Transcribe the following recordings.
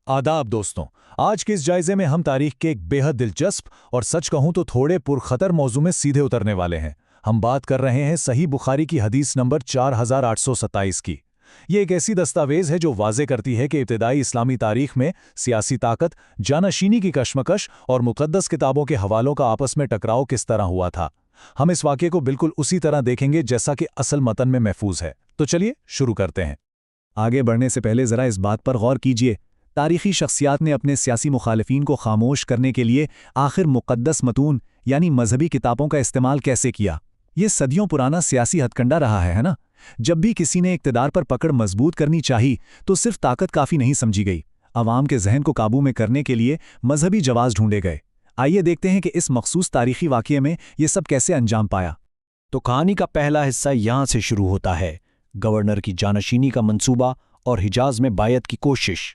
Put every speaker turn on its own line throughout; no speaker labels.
आदाब दोस्तों। आज के इस जायजे में हम तारीख के एक बेहद दिलचस्प और सच कहूं तो थोड़े पुरखतर मौजू में सीधे उतरने वाले हैं। हम बात कर रहे हैं सही बुखारी की हदीस नंबर 4827 की। ये एक ऐसी दस्तावेज है जो वाजे करती है कि इब्तिदाई इस्लामी तारीख में सियासी ताकत, जानशीनी की कशमकश और मुक़द्दस किताबों के हवालों का आपस में टकराव किस तरह हुआ था। हम इस वाक़े को बिल्कुल उसी तरह देखेंगे जैसा कि असल मतन में महफूज है। तो चलिए शुरू करते हैं।
आगे बढ़ने से पहले ज़रा इस बात पर गौर कीजिए, तारीख़ी शख्सियात ने अपने सियासी मुखालिफिन को खामोश करने के लिए आखिर मुक़द्दस मतून यानी मजहबी किताबों का इस्तेमाल कैसे किया। ये सदियों पुराना सियासी हथकंडा रहा है ना। जब भी किसी ने इक़्तिदार पर पकड़ मजबूत करनी चाही तो सिर्फ ताकत काफ़ी नहीं समझी गई। अवाम के जहन को काबू में करने के लिए मजहबी जवाज़ ढूंढे गए। आइए देखते हैं कि इस मखसूस तारीख़ी वाक़ये में ये सब कैसे अंजाम पाया।
तो कहानी का पहला हिस्सा यहाँ से शुरू होता है, गवर्नर की जानशीनी का मंसूबा और हिजाज में बायत की कोशिश।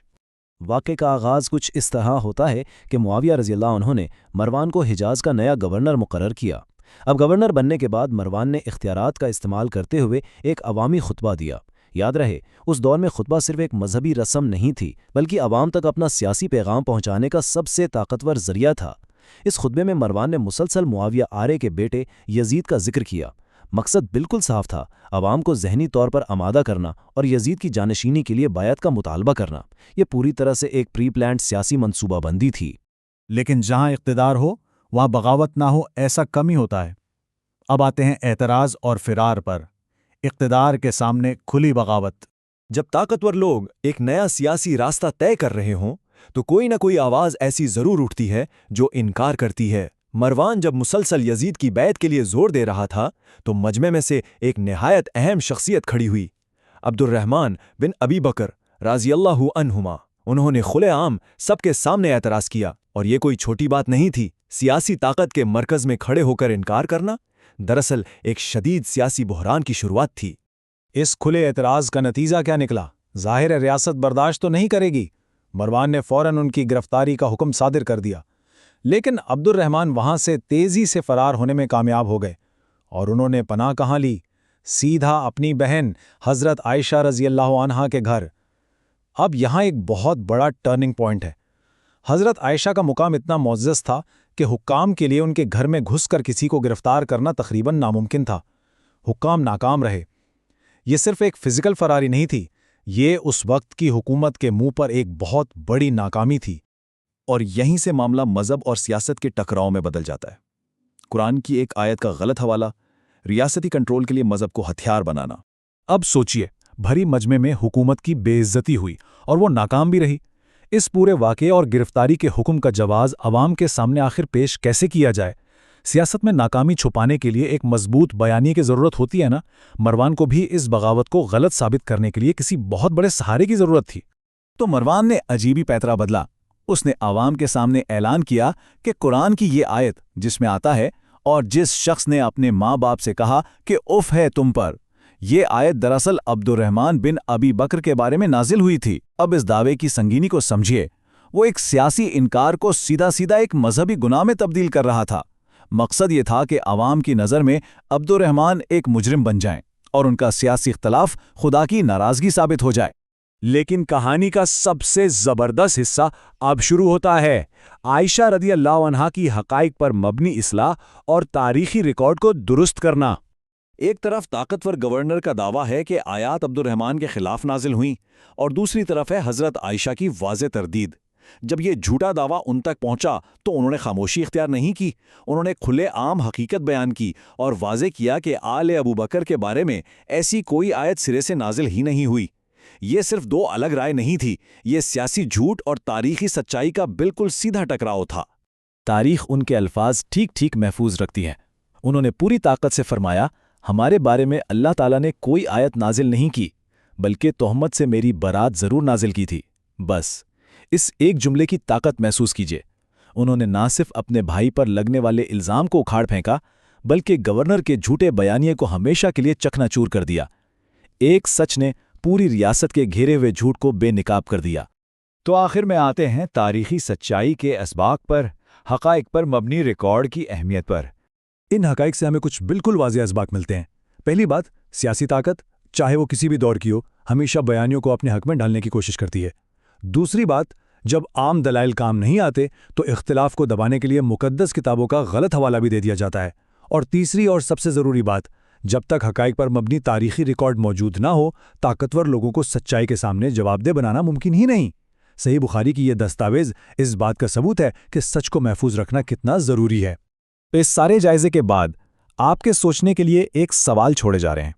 वाक़े का आगाज़ कुछ इस तरह होता है कि मुआविया रज़ियल्लाहु अन्हु ने मरवान को हिजाज का नया गवर्नर मुकर्रर किया। अब गवर्नर बनने के बाद मरवान ने इख्तियारात का इस्तेमाल करते हुए एक अवामी खुतबा दिया। याद रहे, उस दौर में खुतबा सिर्फ एक मजहबी रस्म नहीं थी, बल्कि अवाम तक अपना सियासी पैगाम पहुंचाने का सबसे ताकतवर जरिया था। इस खुतबे में मरवान ने मुसलसल मुआविया आरे के बेटे यजीद का जिक्र किया। मकसद बिल्कुल साफ था, अवाम को ज़हनी तौर पर आमादा करना और यजीद की जानशीनी के लिए बायत का मुतालबा करना। यह पूरी तरह से एक प्री प्लान्ड सियासी मंसूबाबंदी थी।
लेकिन जहां इक़्तिदार हो वहां बगावत ना हो, ऐसा कम ही होता है। अब आते हैं एतराज़ और फिरार पर। इक़्तिदार के सामने खुली बगावत।
जब ताकतवर लोग एक नया सियासी रास्ता तय कर रहे हों तो कोई ना कोई आवाज़ ऐसी ज़रूर उठती है जो इनकार करती है। मरवान जब मुसलसल यजीद की बैत के लिए जोर दे रहा था तो मजमे में से एक निहायत अहम शख्सियत खड़ी हुई, अब्दुर्रहमान बिन अबी बकर रज़ियल्लाहु अन्हुमा। उन्होंने खुलेआम सबके सामने एतराज़ किया, और ये कोई छोटी बात नहीं थी। सियासी ताकत के मरकज़ में खड़े होकर इनकार करना दरअसल एक शदीद सियासी बहरान की शुरुआत थी।
इस खुले एतराज़ का नतीजा क्या निकला? ज़ाहिर है रियासत बर्दाश्त तो नहीं करेगी। मरवान ने फ़ौरन उनकी गिरफ्तारी का हुक्म सादिर कर दिया। लेकिन अब्दुर्रहमान वहां से तेजी से फरार होने में कामयाब हो गए, और उन्होंने पनाह कहाँ ली? सीधा अपनी बहन हज़रत आयशा रज़ियल्लाहु अन्हा के घर। अब यहाँ एक बहुत बड़ा टर्निंग पॉइंट है। हज़रत आयशा का मुकाम इतना मुअज़्ज़ज़ था कि हुक्काम के लिए उनके घर में घुसकर किसी को गिरफ्तार करना तकरीबन नामुमकिन था। हुक्काम नाकाम रहे। ये सिर्फ एक फ़िज़िकल फरारी नहीं थी, ये उस वक्त की हुकूमत के मुंह पर एक बहुत बड़ी नाकामी थी।
और यहीं से मामला मज़हब और सियासत के टकराव में बदल जाता है। कुरान की एक आयत का गलत हवाला, रियासती कंट्रोल के लिए मज़हब को हथियार बनाना।
अब सोचिए, भरी मजमे में हुकूमत की बेइज्जती हुई और वो नाकाम भी रही। इस पूरे वाक़े और गिरफ्तारी के हुक्म का जवाज़ अवाम के सामने आखिर पेश कैसे किया जाए? सियासत में नाकामी छुपाने के लिए एक मजबूत बयानी की ज़रूरत होती है ना। मरवान को भी इस बगावत को गलत साबित करने के लिए किसी बहुत बड़े सहारे की ज़रूरत थी।
तो मरवान ने अजीबी पैतरा बदला। उसने आवाम के सामने ऐलान किया कि कुरान की ये आयत जिसमें आता है, और जिस शख्स ने अपने माँ बाप से कहा कि उफ है तुम पर, ये आयत दरअसल अब्दुर्रहमान बिन अबी बकर के बारे में नाजिल हुई थी। अब इस दावे की संगीनी को समझिए। वो एक सियासी इनकार को सीधा सीधा एक मजहबी गुनाह में तब्दील कर रहा था। मकसद ये था कि आवाम की नज़र में अब्दुर्रहमान एक मुजरिम बन जाएं और उनका सियासी इख्तलाफ खुदा की नाराज़गी साबित हो जाए।
लेकिन कहानी का सबसे ज़बरदस्त हिस्सा अब शुरू होता है। आयशा रज़ियल्लाहु अन्हा की हक़ाइक़ पर मबनी इस्लाह और तारीख़ी रिकॉर्ड को दुरुस्त करना।
एक तरफ ताकतवर गवर्नर का दावा है कि आयात अब्दुर्रहमान के खिलाफ नाजिल हुई, और दूसरी तरफ है हज़रत आयशा की वाज़े तरदीद। जब ये झूठा दावा उन तक पहुंचा तो उन्होंने खामोशी इख्तियार नहीं की। उन्होंने खुले आम हकीकत बयान की और वाज़े किया कि आले अबू बकर के बारे में ऐसी कोई आयत सिरे से नाजिल ही नहीं हुई। ये सिर्फ दो अलग राय नहीं थी, ये सियासी झूठ और तारीखी सच्चाई का बिल्कुल सीधा टकराव था।
तारीख उनके अल्फाज ठीक ठीक महफूज रखती हैं। उन्होंने पूरी ताकत से फरमाया, हमारे बारे में अल्लाह ताला ने कोई आयत नाजिल नहीं की, बल्कि तोहमत से मेरी बरात ज़रूर नाजिल की थी। बस इस एक जुमले की ताकत महसूस कीजिए। उन्होंने ना सिर्फ अपने भाई पर लगने वाले इल्ज़ाम को उखाड़ फेंका, बल्कि गवर्नर के झूठे बयानिए को हमेशा के लिए चकनाचूर कर दिया। एक सच ने पूरी रियासत के घेरे हुए झूठ को बेनिकाब कर दिया।
तो आखिर में आते हैं तारीखी सच्चाई के असबाक पर, हक़ाइक़ पर मबनी रिकॉर्ड की अहमियत पर। इन हक़ाइक़ से हमें कुछ बिल्कुल वाज़ेह असबाक मिलते हैं। पहली बात, सियासी ताकत, चाहे वो किसी भी दौर की हो, हमेशा बयानियों को अपने हक़ में डालने की कोशिश करती है। दूसरी बात,
جب عام دلائل کام نہیں آتے تو اختلاف کو دبانے کے لیے مقدس کتابوں کا غلط حوالہ بھی دے دیا جاتا ہے۔ اور تیسری اور سب سے ضروری بات، جب تک حقائق پر مبنی تاریخی ریکارڈ موجود نہ ہو، طاقتور لوگوں کو سچائی کے سامنے جواب دہ بنانا ممکن ہی نہیں۔ صحیح بخاری کی یہ دستاویز اس بات کا ثبوت ہے کہ سچ کو محفوظ رکھنا کتنا ضروری ہے۔
اس سارے جائزے کے بعد آپ کے سوچنے کے لیے ایک سوال چھوڑے جا رہے ہیں۔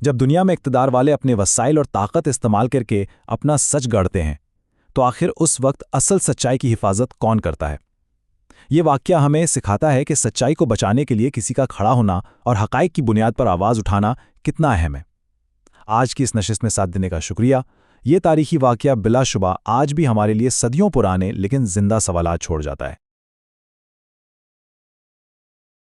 جب دنیا میں اقتدار والے اپنے وسائل اور طاقت استعمال کر کے اپنا سچ گڑھتے ہیں، تو آخر اس وقت اصل سچائی کی حفاظت کون کرتا ہے؟ یہ واقعہ ہمیں سکھاتا ہے کہ سچائی کو بچانے کے لیے کسی کا کھڑا ہونا اور حقائق کی بنیاد پر آواز اٹھانا کتنا اہم ہے۔ آج کی اس نشست میں ساتھ دینے کا شکریہ۔ یہ تاریخی واقعہ بلا شبہ آج بھی ہمارے لیے صدیوں پرانے لیکن زندہ سوالات چھوڑ جاتا ہے۔